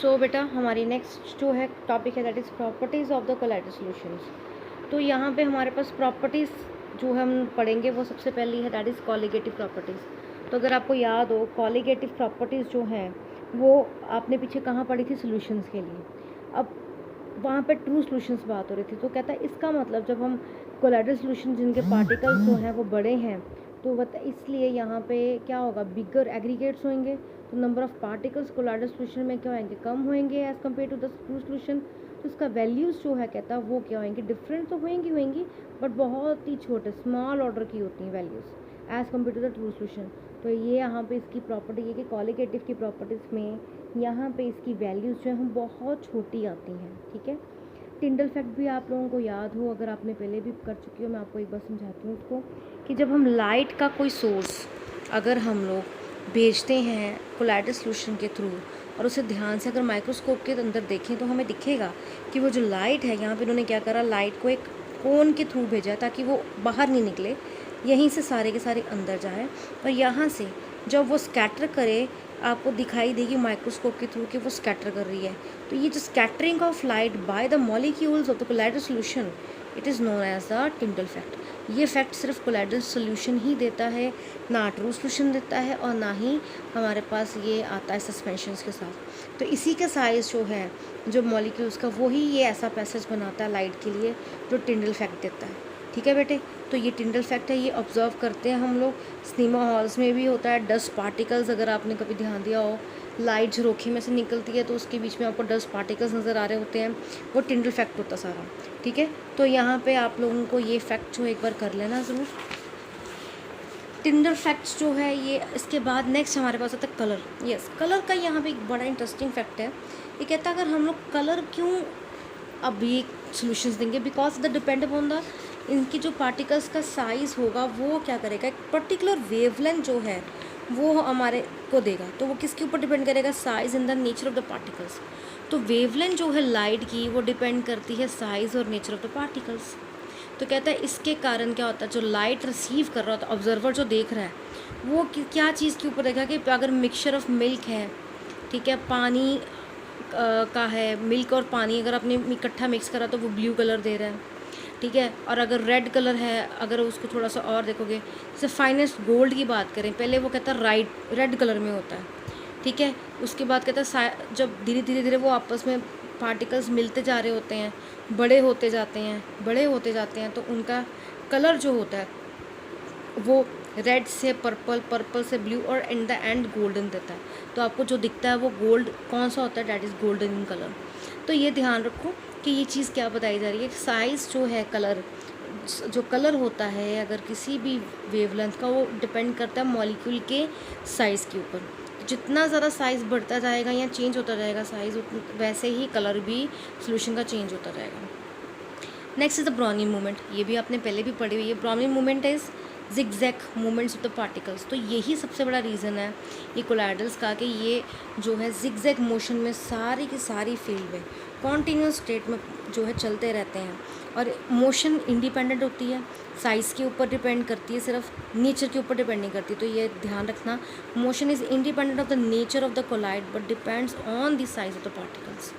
सो बेटा हमारी नेक्स्ट जो है टॉपिक है that is properties of the colloidal solutions. तो यहाँ पे हमारे पास प्रॉपर्टीज़ जो हम पढ़ेंगे वो सबसे पहली है दैट इज़ कॉलिगेटिव प्रॉपर्टीज़। तो अगर आपको याद हो कॉलिगेटिव प्रॉपर्टीज़ जो हैं वो आपने पीछे कहाँ पढ़ी थी, सॉल्यूशंस के लिए। अब वहाँ पे ट्रू सॉल्यूशंस बात हो रही थी, तो कहता है इसका मतलब जब हम कोलाइडल सॉल्यूशन जिनके पार्टिकल्स जो हैं वो बड़े हैं तो इसलिए यहाँ पे क्या होगा, बिगर एग्रीगेट्स होंगे, तो number of particles colloidal solution में क्या होंगे, कम होंगे as compare to the true solution. तो उसका वैल्यूज़ जो है कहता है वो क्या होंगे, डिफरेंट तो होंगी बट बहुत ही छोटे स्मॉल ऑर्डर की होती हैं values as compare to the true solution. तो ये यहाँ पे इसकी प्रॉपर्टी है कि कॉलिगेटिव की प्रॉपर्टीज़ में यहाँ पे इसकी वैल्यूज़ जो हैं बहुत छोटी आती हैं। ठीक है, टिंडल फैक्ट भी आप लोगों को याद हो, अगर आपने पहले भी कर चुकी हो, मैं आपको एक बार समझाती हूँ उसको, कि जब हम लाइट का कोई सोर्स अगर हम लोग भेजते हैं कोलाइडल सॉल्यूशन के थ्रू और उसे ध्यान से अगर माइक्रोस्कोप के अंदर देखें तो हमें दिखेगा कि वो जो लाइट है, यहाँ पे उन्होंने क्या करा, लाइट को एक कोन के थ्रू भेजा ताकि वो बाहर नहीं निकले, यहीं से सारे के सारे अंदर जाए और यहाँ से जब वो स्कैटर करे आपको दिखाई देगी माइक्रोस्कोप के थ्रू कि वो स्कैटर कर रही है। तो ये जो scattering of light by the molecules of the colloidal solution it is known as the Tyndall fact. ये फैक्ट सिर्फ कोलाइडल सॉल्यूशन ही देता है, ना ट्रू सॉल्यूशन देता है और ना ही हमारे पास ये आता है सस्पेंशंस के साथ। तो इसी का साइज़ जो है जो मॉलिक्यूल्स का, वही ये ऐसा पैसेज बनाता है लाइट के लिए जो टिंडल फैक्ट देता है। ठीक है बेटे, तो ये टिंडल फैक्ट है, ये ऑब्जर्व करते हैं हम लोग। सिनेमा हॉल्स में भी होता है डस्ट पार्टिकल्स, अगर आपने कभी ध्यान दिया हो, लाइट झरोखे में से निकलती है तो उसके बीच में आपको डस्ट पार्टिकल्स नज़र आ रहे होते हैं, वो टिंडल फैक्ट होता सारा। ठीक है, तो यहाँ पे आप लोगों को ये फैक्ट जो एक बार कर लेना ज़रूर, टिंडल फैक्ट्स जो है ये। इसके बाद नेक्स्ट हमारे पास आता है कलर। यस, कलर का यहाँ पे एक बड़ा इंटरेस्टिंग फैक्ट है। ये कहता है अगर हम लोग कलर क्यों अभी सॉल्यूशंस देंगे, because the depend upon the इनकी जो पार्टिकल्स का साइज़ होगा वो क्या करेगा, एक पर्टिकुलर वेवलेंथ जो है वो हमारे को देगा। तो वो किसके ऊपर डिपेंड करेगा, size in the nature of the particles. तो वेवलेंथ जो है लाइट की वो डिपेंड करती है साइज़ और नेचर ऑफ द पार्टिकल्स। तो कहता है इसके कारण क्या होता है, जो लाइट रिसीव कर रहा होता है ऑब्जर्वर जो देख रहा है वो क्या चीज़ के ऊपर देखा कि अगर मिक्सचर ऑफ मिल्क है, ठीक है, पानी का है, मिल्क और पानी अगर आपने इकट्ठा मिक्स करा तो वो ब्लू कलर दे रहा है। ठीक है, और अगर रेड कलर है, अगर उसको थोड़ा सा और देखोगे, जैसे फाइनेस्ट गोल्ड की बात करें, पहले वो कहता है रेड कलर में होता है। ठीक है, उसके बाद कहता है जब धीरे धीरे वो आपस में पार्टिकल्स मिलते जा रहे होते हैं, बड़े होते जाते हैं तो उनका कलर जो होता है वो रेड से पर्पल, पर्पल से ब्लू और इन द एंड गोल्डन देता है। तो आपको जो दिखता है वो गोल्ड कौन सा होता है, that is golden in colour. तो ये ध्यान रखो कि ये चीज़ क्या बताई जा रही है, साइज़ जो है कलर, जो कलर होता है अगर किसी भी वेवलेंथ का, वो डिपेंड करता है मॉलिक्यूल के साइज़ के ऊपर। तो जितना ज़्यादा साइज़ बढ़ता जाएगा या चेंज होता जाएगा साइज़, वैसे ही कलर भी सॉल्यूशन का चेंज होता जाएगा। Next is the browning movement. ये भी आपने पहले भी पढ़ी हुई है। Browning movement is zigzag movements of the particles. तो यही सबसे बड़ा रीज़न है ये कोलाइडल्स का कि ये जो है जिगजैग मोशन में सारी की सारी फील्ड में कॉन्टीन्यूस स्टेट में जो है चलते रहते हैं और मोशन इंडिपेंडेंट होती है, साइज़ के ऊपर डिपेंड करती है, सिर्फ नेचर के ऊपर डिपेंड नहीं करती। तो ये ध्यान रखना, motion is independent of the nature of the colloid but depends on the size of the particles.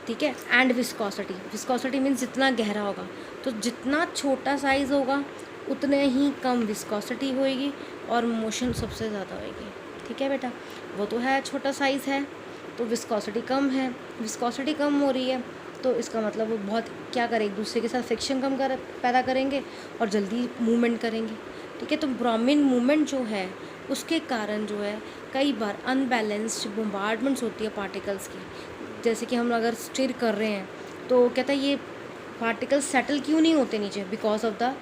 ठीक है, एंड विस्कोसिटी। विस्कोसिटी मीन्स जितना गहरा होगा, तो जितना छोटा साइज़ होगा उतने ही कम विस्कोसिटी होएगी और मोशन सबसे ज़्यादा होएगी। ठीक है बेटा, वो तो है छोटा साइज़ है तो विस्कोसिटी कम है, विस्कोसिटी कम हो रही है तो इसका मतलब वो बहुत क्या करें, एक दूसरे के साथ फ्रिक्शन पैदा करेंगे और जल्दी मूवमेंट करेंगे। ठीक है, तो ब्राउनिंग मूवमेंट जो है उसके कारण जो है कई बार अनबैलेंस्ड बम्बार्डमेंट्स होती है पार्टिकल्स की। जैसे कि हम अगर स्टिर कर रहे हैं तो कहता है ये पार्टिकल्स सेटल क्यों नहीं होते नीचे, because of the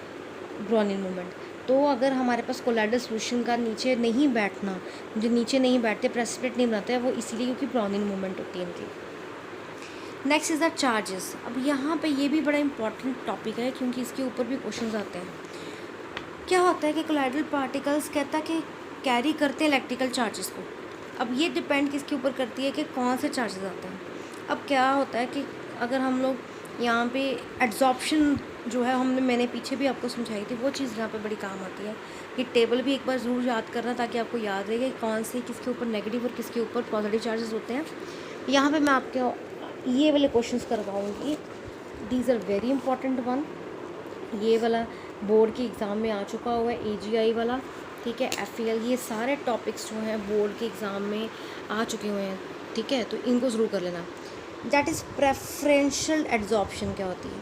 browning movement. तो अगर हमारे पास कोलाइडल सॉल्यूशन का नीचे नहीं बैठना, जो नीचे नहीं बैठते, प्रेसिपिटेट नहीं बनाते हैं, वो इसीलिए क्योंकि ब्राउनिंग मूवमेंट होती है इनकी। Next is the charges. अब यहाँ पे ये भी बड़ा इंपॉर्टेंट टॉपिक है क्योंकि इसके ऊपर भी क्वेश्चन आते हैं। क्या होता है कि कोलाइडल पार्टिकल्स कहता है कि कैरी करते हैं इलेक्ट्रिकल चार्जेस को। अब ये डिपेंड किसके ऊपर करती है कि कौन से चार्जेस आते हैं। अब क्या होता है कि अगर हम लोग यहाँ पे एड्जॉर्प्शन जो है मैंने पीछे भी आपको समझाई थी, वो चीज़ यहाँ पे बड़ी काम आती है। ये टेबल भी एक बार ज़रूर याद करना ताकि आपको याद रहे कि कौन से किसके ऊपर नेगेटिव और किसके ऊपर पॉजिटिव चार्जेस होते हैं। यहाँ पे मैं आपके ये वाले क्वेश्चंस करवाऊँगी, these are very important one. ये वाला बोर्ड के एग्ज़ाम में आ चुका हुआ है, AGI वाला, ठीक है, FEL, ये सारे टॉपिक्स जो हैं बोर्ड के एग्ज़ाम में आ चुके हुए हैं, ठीक है, तो इनको ज़रूर कर लेना। दैट इज़ प्रेफरेंशियल एड्जॉर्प्शन क्या होती है?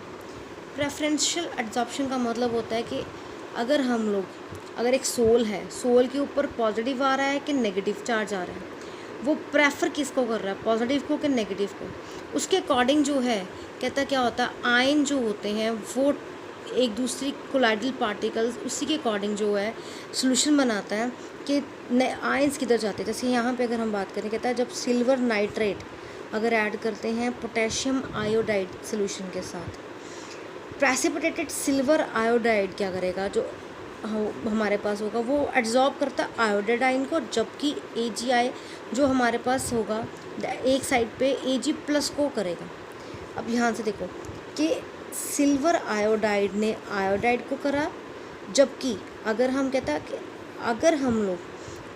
प्रेफरेंशियल एड्जॉर्प्शन का मतलब होता है कि अगर हम लोग, अगर एक सोल है, सोल के ऊपर पॉजिटिव आ रहा है कि नेगेटिव चार्ज आ रहा है, वो प्रेफर किसको कर रहा है, पॉजिटिव को कि नेगेटिव को, उसके अकॉर्डिंग जो है कहता क्या होता है, आयन जो होते हैं वो एक दूसरी कोलाइडल पार्टिकल्स उसी के अकॉर्डिंग जो है सोल्यूशन बनाता है कि आयंस किधर जाते हैं। जैसे यहाँ पे अगर हम बात करें, कहता है जब सिल्वर नाइट्रेट अगर ऐड करते हैं पोटेशियम आयोडाइड सोल्यूशन के साथ, प्रेसिपिटेटेड सिल्वर आयोडाइड क्या करेगा, जो हमारे पास होगा वो एड्जॉर्ब करता है आयोडाइन को, जबकि AgI जो हमारे पास होगा एक साइड पे Ag+ को करेगा। अब यहाँ से देखो कि सिल्वर आयोडाइड ने आयोडाइड को करा, जबकि अगर हम कहता है कि अगर हम लोग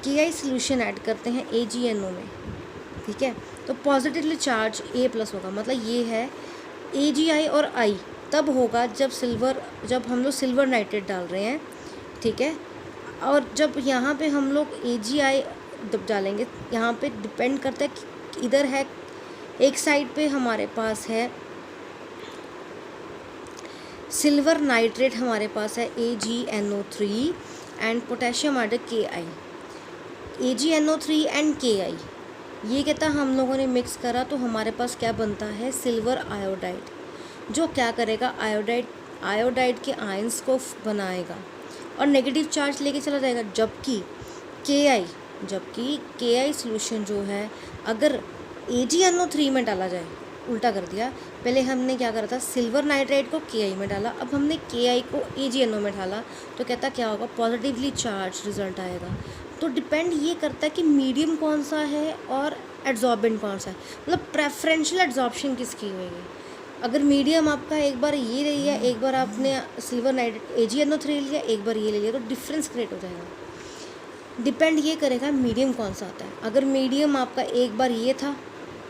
Ki सोल्यूशन ऐड करते हैं AgNO में, ठीक है, तो पॉजिटिवली चार्ज A+ होगा। मतलब ये है AgI और I तब होगा जब हम लोग सिल्वर नाइट्रेट डाल रहे हैं, ठीक है, और जब यहाँ पे हम लोग AgI जब डालेंगे, यहाँ पे डिपेंड करता है कि इधर है एक साइड पे हमारे पास है सिल्वर नाइट्रेट, हमारे पास है AgNO3 and potassium iodide Ki, AgNO3 and Ki, ये कहता हम लोगों ने मिक्स करा तो हमारे पास क्या बनता है, सिल्वर आयोडाइड, जो क्या करेगा, आयोडाइड के आयंस को बनाएगा और नेगेटिव चार्ज लेके चला जाएगा। जबकि Ki सोल्यूशन जो है अगर AgNO3 में डाला जाए, उल्टा कर दिया, पहले हमने क्या करा था, सिल्वर नाइट्रेट को Ki में डाला, अब हमने Ki को AgNO में डाला, तो कहता क्या होगा, पॉजिटिवली चार्ज रिजल्ट आएगा। तो डिपेंड ये करता है कि मीडियम कौन सा है और एड्जॉर्बेंट कौन सा है, मतलब प्रेफरेंशियल एड्जॉर्प्शन किसकी होगी। अगर मीडियम आपका एक बार ये ले लिया, एक बार आपने सिल्वर नाइट्रेट AgNO3 लिया, एक बार ये ले लिया, तो डिफरेंस क्रिएट हो जाएगा। डिपेंड ये करेगा मीडियम कौन सा आता है। अगर मीडियम आपका एक बार ये था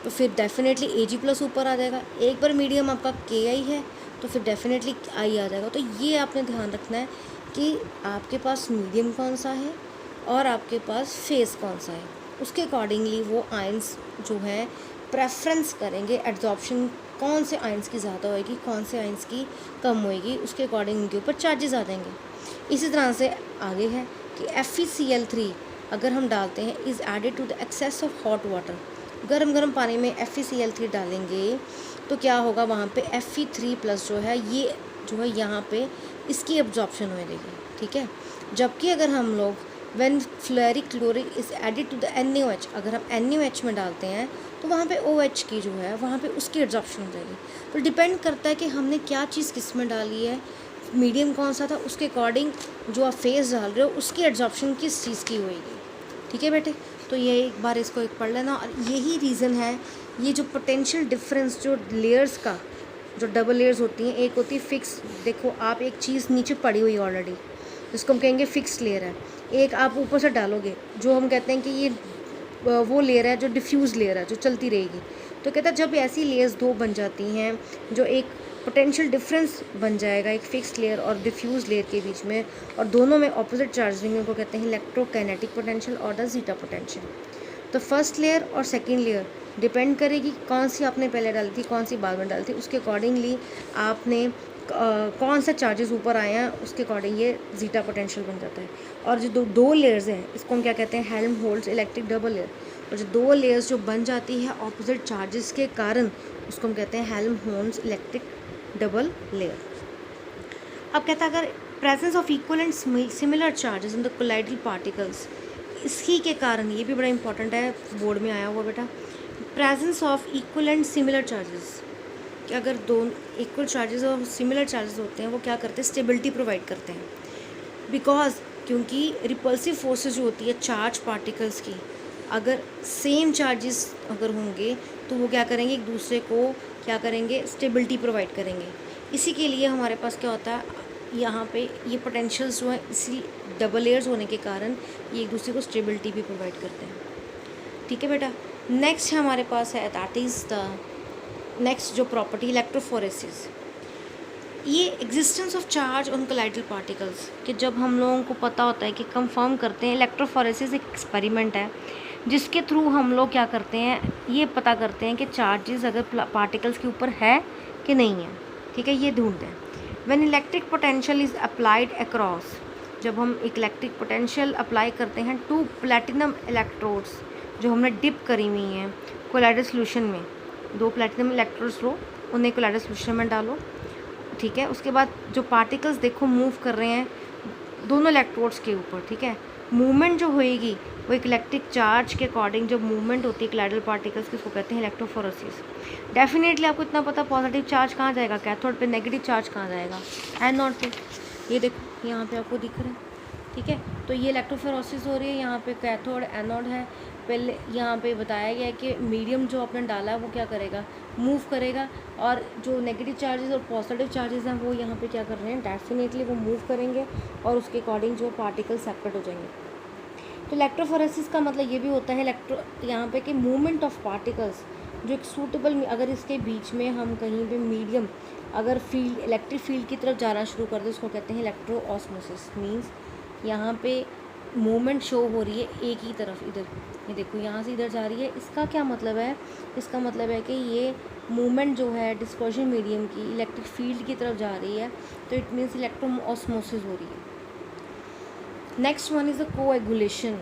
तो फिर डेफिनेटली Ag+ ऊपर आ जाएगा, एक बार मीडियम आपका Ki है तो फिर डेफिनेटली I आ जाएगा। तो ये आपने ध्यान रखना है कि आपके पास मीडियम कौन सा है और आपके पास फेस कौन सा है, उसके अकॉर्डिंगली वो आयंस जो है प्रेफरेंस करेंगे, एड्जॉर्प्शन कौन से आयंस की ज़्यादा होएगी, कौन से आयंस की कम होएगी, उसके अकॉर्डिंग उनके ऊपर चार्जेस आ जाएंगे। इसी तरह से आगे है कि FeCl3 अगर हम डालते हैं is added to the excess of hot water, गर्म पानी में FeCl3 डालेंगे तो क्या होगा, वहाँ पे Fe3+ जो है ये जो है यहाँ पे इसकी एब्जॉर्प्शन होएगी, ठीक है। जबकि अगर हम लोग व्हेन फ्लोरिक क्लोरिक is added to the NaOH, अगर हम NaOH में डालते हैं तो वहाँ पे OH की जो है वहाँ पे उसकी एब्जॉर्प्शन हो जाएगी। तो डिपेंड करता है कि हमने क्या चीज़ किस में डाली है, मीडियम कौन सा था, उसके अकॉर्डिंग जो आप फेस डाल रहे हो उसकी एब्जॉर्प्शन किस चीज़ की होएगी, ठीक है बेटे। तो ये एक बार इसको एक पढ़ लेना। और यही रीज़न है, ये जो पोटेंशियल डिफरेंस जो लेयर्स का, जो डबल लेयर्स होती हैं, एक होती है फिक्स, देखो आप एक चीज़ नीचे पड़ी हुई ऑलरेडी जिसको हम कहेंगे फिक्स लेयर है, एक आप ऊपर से डालोगे जो हम कहते हैं कि ये वो लेयर है जो डिफ्यूज़ लेयर है जो चलती रहेगी। तो कहता है जब ऐसी लेयर्स दो बन जाती हैं जो एक पोटेंशियल डिफरेंस बन जाएगा एक फिक्स लेयर और डिफ्यूज़ लेयर के बीच में, और दोनों में ऑपोजिट चार्ज रहेंगे, उनको कहते हैं इलेक्ट्रोकाइनेटिक पोटेंशियल और द जीटा पोटेंशियल। तो फर्स्ट लेयर और सेकेंड लेयर डिपेंड करेगी कौन सी आपने पहले डाली थी, कौन सी बाद में डाली थी, उसके अकॉर्डिंगली आपने कौन सा चार्जेस ऊपर आए हैं, उसके अकॉर्डिंग ये जीटा पोटेंशियल बन जाता है। और जो दो लेयर्स हैं इसको हम क्या कहते हैं, हेल्महोल्ट्ज़ इलेक्ट्रिक डबल लेयर। और जो दो लेयर्स जो बन जाती है ऑपोजिट चार्जेस के कारण उसको हम कहते हैं हेल्महोल्ट्ज़ इलेक्ट्रिक डबल लेयर। अब कहता है अगर presence of equal and similar charges in the colloidal particles, इसी के कारण, ये भी बड़ा इंपॉर्टेंट है, बोर्ड में आया हुआ बेटा, presence of equal and similar charges, कि अगर दोनों इक्वल चार्जेस और सिमिलर चार्जेस होते हैं वो क्या करते हैं, स्टेबिलिटी प्रोवाइड करते हैं। बिकॉज क्योंकि रिपल्सिव फोर्सेस जो होती है चार्ज पार्टिकल्स की, अगर सेम चार्जेस अगर होंगे तो वो क्या करेंगे, एक दूसरे को क्या करेंगे, स्टेबिलिटी प्रोवाइड करेंगे। इसी के लिए हमारे पास क्या होता है, यहाँ पे ये पोटेंशियल्स जो है इसी डबल लेयर्स होने के कारण ये एक दूसरे को स्टेबिलिटी भी प्रोवाइड करते हैं, ठीक है बेटा। नेक्स्ट हमारे पास है दैट इज़ द नेक्स्ट जो प्रॉपर्टी इलेक्ट्रोफोरेसिस। ये existence of charge on colloidal particles, कि जब हम लोगों को पता होता है कि कंफर्म करते हैं, इलेक्ट्रोफोरेसिस एक एक्सपेरिमेंट है जिसके थ्रू हम लोग क्या करते हैं, ये पता करते हैं कि चार्जेस अगर पार्टिकल्स के ऊपर है कि नहीं है, ठीक है, ये ढूंढते हैं। When electric potential is applied across, जब हम इलेक्ट्रिक पोटेंशियल अप्लाई करते हैं टू प्लैटिनम इलेक्ट्रोड्स जो हमने डिप करी हुई हैं कोलाइडल सोल्यूशन में, 2 प्लैटिनम इलेक्ट्रोड्स लो, उन्हें कोलाइडल सोल्यूशन में डालो, ठीक है। उसके बाद जो पार्टिकल्स देखो मूव कर रहे हैं दोनों इलेक्ट्रोड्स के ऊपर, ठीक है, मूवमेंट जो होएगी वो एक इलेक्ट्रिक चार्ज के अकॉर्डिंग जब मूवमेंट होती है कोलाइडल पार्टिकल्स की, उसको कहते हैं इलेक्ट्रोफोरेसिस। डेफिनेटली आपको इतना पता, पॉजिटिव चार्ज कहाँ जाएगा कैथोड पे, नेगेटिव चार्ज कहाँ जाएगा एनोड पे। ये देखो यहाँ पे आपको दिख रहा है, ठीक है। तो ये इलेक्ट्रोफोरेसिस हो रही है, यहाँ पे कैथोड एनोड है। पहले यहाँ पे बताया गया है कि मीडियम जो आपने डाला है वो क्या करेगा, मूव करेगा, और जो नेगेटिव चार्जेस और पॉजिटिव चार्जेस हैं वो यहाँ पे क्या कर रहे हैं, डेफिनेटली वो मूव करेंगे और उसके अकॉर्डिंग जो पार्टिकल सेपरेट हो जाएंगे। तो इलेक्ट्रोफोरेसिस का मतलब ये भी होता है यहाँ पे कि मूवमेंट ऑफ पार्टिकल्स जो एक सूटेबल, अगर इसके बीच में हम कहीं पे मीडियम अगर फील्ड इलेक्ट्रिक फील्ड की तरफ जाना शुरू कर दे, उसको कहते हैं इलेक्ट्रो ऑस्मोसिस। मीन्स यहाँ पे मूवमेंट शो हो रही है एक ही तरफ, इधर ये देखो यहाँ से इधर जा रही है। इसका क्या मतलब है, इसका मतलब है कि ये मूवमेंट जो है डिस्पर्शन मीडियम की इलेक्ट्रिक फील्ड की तरफ जा रही है, तो इट मीन्स इलेक्ट्रो ऑस्मोसिस हो रही है। Next one is the coagulation.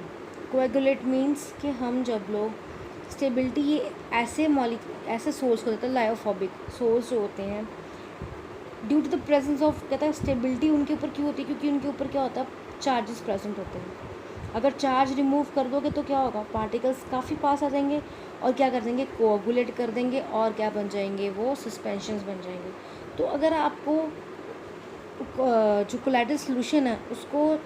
Coagulate means कि हम जब लोग स्टेबिलिटी, ये ऐसे सोल्स को देते हैं, लायोफोबिक सोल्स जो होते हैं, due to the presence of, कहता है स्टेबिलिटी उनके ऊपर क्यों होती है, क्योंकि उनके ऊपर क्या होता है, चार्जेस प्रेजेंट होते हैं। अगर चार्ज रिमूव कर दोगे तो क्या होगा, पार्टिकल्स काफ़ी पास आ जाएंगे और क्या कर देंगे, कोएगुलेट कर देंगे और क्या बन जाएंगे, वो सस्पेंशंस बन जाएंगे। तो अगर आपको जो कोलाइडल सोल्यूशन है उसको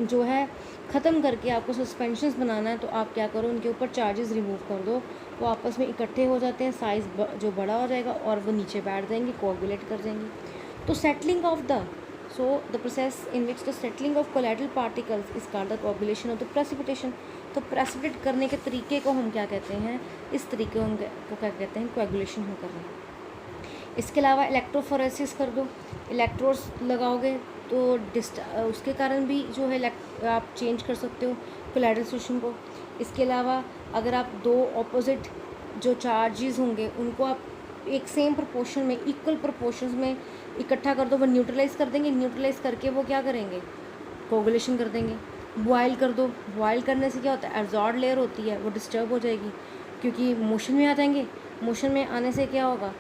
जो है ख़त्म करके आपको सस्पेंशंस बनाना है, तो आप क्या करो, उनके ऊपर चार्जेस रिमूव कर दो, वो आपस में इकट्ठे हो जाते हैं, साइज़ जो बड़ा हो जाएगा और वो नीचे बैठ जाएंगे, कोएगुलेट कर जाएंगे। तो settling of the the process in which the settling of colloidal particles is called the coagulation of the precipitation. तो प्रेसिपिटेट करने के तरीके को हम क्या कहते हैं, इस तरीके को क्या कहते हैं, कोएगुलेशन हम कर रहे हैं। इसके अलावा इलेक्ट्रोफोरेसिस कर दो, इलेक्ट्रोड्स लगाओगे तो उसके कारण भी जो है आप चेंज कर सकते हो कोलाइडल सोल्यूशन को। इसके अलावा अगर आप 2 ऑपोजिट जो चार्जेस होंगे उनको आप एक सेम प्रोपोर्शन में, इक्वल प्रोपोर्शंस में इकट्ठा कर दो, वो न्यूट्रलाइज़ कर देंगे, न्यूट्रलाइज़ करके वो क्या करेंगे, कोएगुलेशन कर देंगे। बॉयल कर दो, बॉयल करने से क्या होता है, एब्जॉर्ब लेयर होती है वो डिस्टर्ब हो जाएगी क्योंकि मोशन में आ जाएंगे, मोशन में आने से क्या होगा,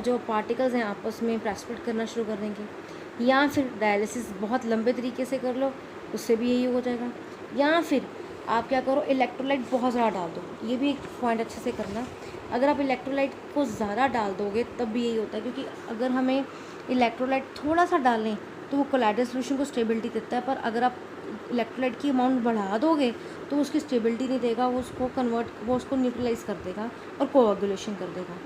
जो पार्टिकल्स हैं आपस में प्रेसिपिटेट करना शुरू कर देंगे। या फिर डायलिसिस बहुत लंबे तरीके से कर लो, उससे भी यही हो जाएगा। या फिर आप क्या करो, इलेक्ट्रोलाइट बहुत ज़्यादा डाल दो, ये भी एक पॉइंट अच्छे से करना। अगर आप इलेक्ट्रोलाइट को ज़्यादा डाल दोगे तब भी यही होता है, क्योंकि अगर हमें इलेक्ट्रोलाइट थोड़ा सा डालें तो वो कोलाइडल सोल्यूशन को स्टेबिलिटी देता है, पर अगर आप इलेक्ट्रोलाइट की अमाउंट बढ़ा दोगे तो उसकी स्टेबिलिटी नहीं देगा, वो उसको न्यूट्रलाइज कर देगा और कोएगुलेशन कर देगा।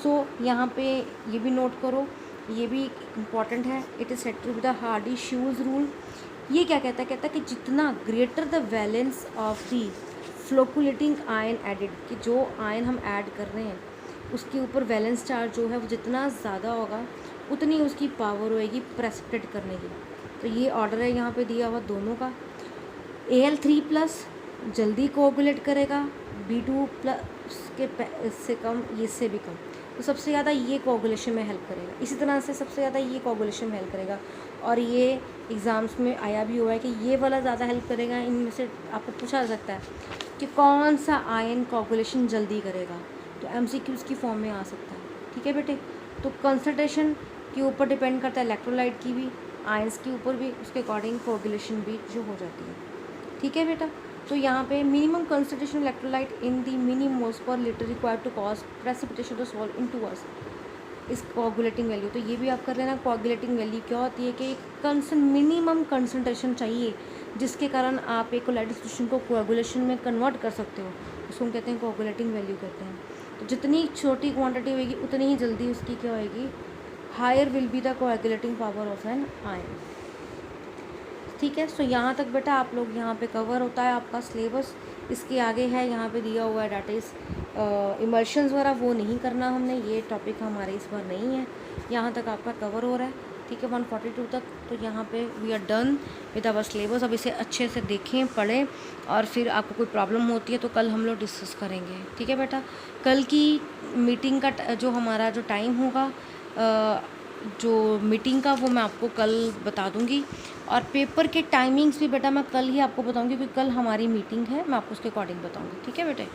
सो यहाँ पे ये भी नोट करो, ये भी इम्पॉर्टेंट है। It is set to be the Hardy Schulze rule. ये क्या कहता है, कहता है कि जितना greater the valence of the flocculating ion added, कि जो आयन हम ऐड कर रहे हैं उसके ऊपर वैलेंस चार्ज जो है वो जितना ज़्यादा होगा उतनी उसकी पावर होएगी प्रेसिपिटेट करने की। तो ये ऑर्डर है यहाँ पे दिया हुआ दोनों का। Al3+ जल्दी कोएगुलेट करेगा, B2+ के से कम, इससे भी कम। तो सबसे ज़्यादा ये कोएगुलेशन में हेल्प करेगा, इसी तरह से सबसे ज़्यादा ये कोएगुलेशन में हेल्प करेगा। और ये एग्ज़ाम्स में आया भी हुआ है कि ये वाला ज़्यादा हेल्प करेगा। इनमें से आपको पूछा जा सकता है कि कौन सा आयन कोएगुलेशन जल्दी करेगा, तो MCQs की फॉर्म में आ सकता है, ठीक है बेटे। तो कंसंट्रेशन के ऊपर डिपेंड करता है, इलेक्ट्रोलाइट की भी, आयंस के ऊपर भी, उसके अकॉर्डिंग कोएगुलेशन भी जो हो जाती है, ठीक है बेटा। तो यहाँ पे minimum concentration electrolyte in the millimoles per litre required to cause precipitation to sol in 2 hours is coagulating value. तो ये भी आप कर लेना। कोएगुलेटिंग वैल्यू क्या होती है कि एक मिनिमम कंसंट्रेशन चाहिए जिसके कारण आप एक कोलाइडल सोल्यूशन को कोएगुलेशन में कन्वर्ट कर सकते हो, उसको हम कहते हैं कोएगुलेटिंग वैल्यू कहते हैं। तो जितनी छोटी क्वांटिटी होगी उतनी ही जल्दी उसकी क्या होएगी, higher will be the coagulating power of an ion, ठीक है। सो यहाँ तक बेटा आप लोग यहाँ पे कवर होता है आपका सिलेबस। इसके आगे है यहाँ पे दिया हुआ है डेट इज़ इमल्शंस वगैरह वो नहीं करना हमने, ये टॉपिक हमारे इस बार नहीं है। यहाँ तक आपका कवर हो रहा है, ठीक है, 142 तक। तो यहाँ पे we are done with our syllabus. अब इसे अच्छे से देखें, पढ़ें, और फिर आपको कोई प्रॉब्लम होती है तो कल हम लोग डिस्कस करेंगे, ठीक है बेटा। कल की मीटिंग का जो हमारा जो टाइम होगा, जो मीटिंग का, वो मैं आपको कल बता दूंगी। और पेपर के टाइमिंग्स भी बेटा मैं कल ही आपको बताऊंगी, क्योंकि कल हमारी मीटिंग है, मैं आपको उसके अकॉर्डिंग बताऊंगी, ठीक है बेटे।